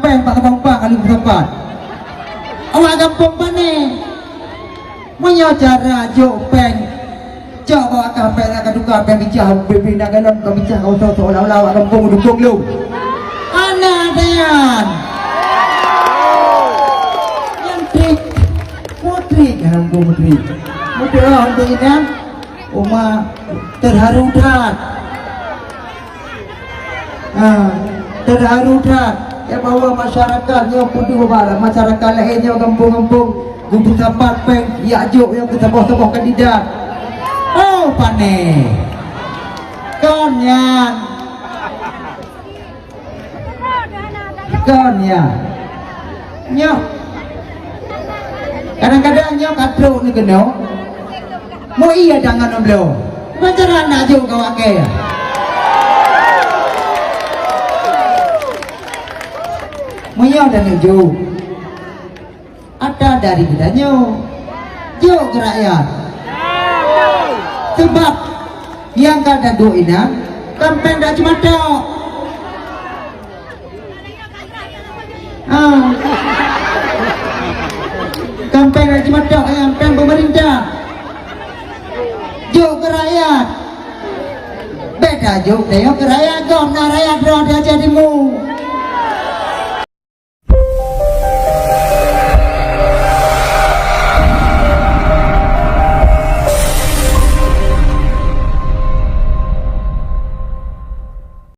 peng pak kampung kali berapa awak kampung pane punya cara jok peng jok bawa kampung nak duka peng bicara berbina dalam kau bicara kau seolah-olah awak kampung dukung lu anak dayan yang trik putri kan putri mudah untuk ini Uma terharu dah terharu dah ya bahwa masyarakatnya kudu bala masyarakat lainnya kampung-kampung gubuk tempat peng ya juk yang kita bawa kandidat oh pane konnya nyok kadang-kadang nyok katro ni kena mau iya jangan belum macam nak juk kau pakai Muyo dan Ju ada dari kita Ju ke rakyat sebab yang kada doina kampung dah cuma tok kampung dah cuma tok kampung pemerintah Ju ke rakyat beda Ju tengok ke rakyat gom na rakyat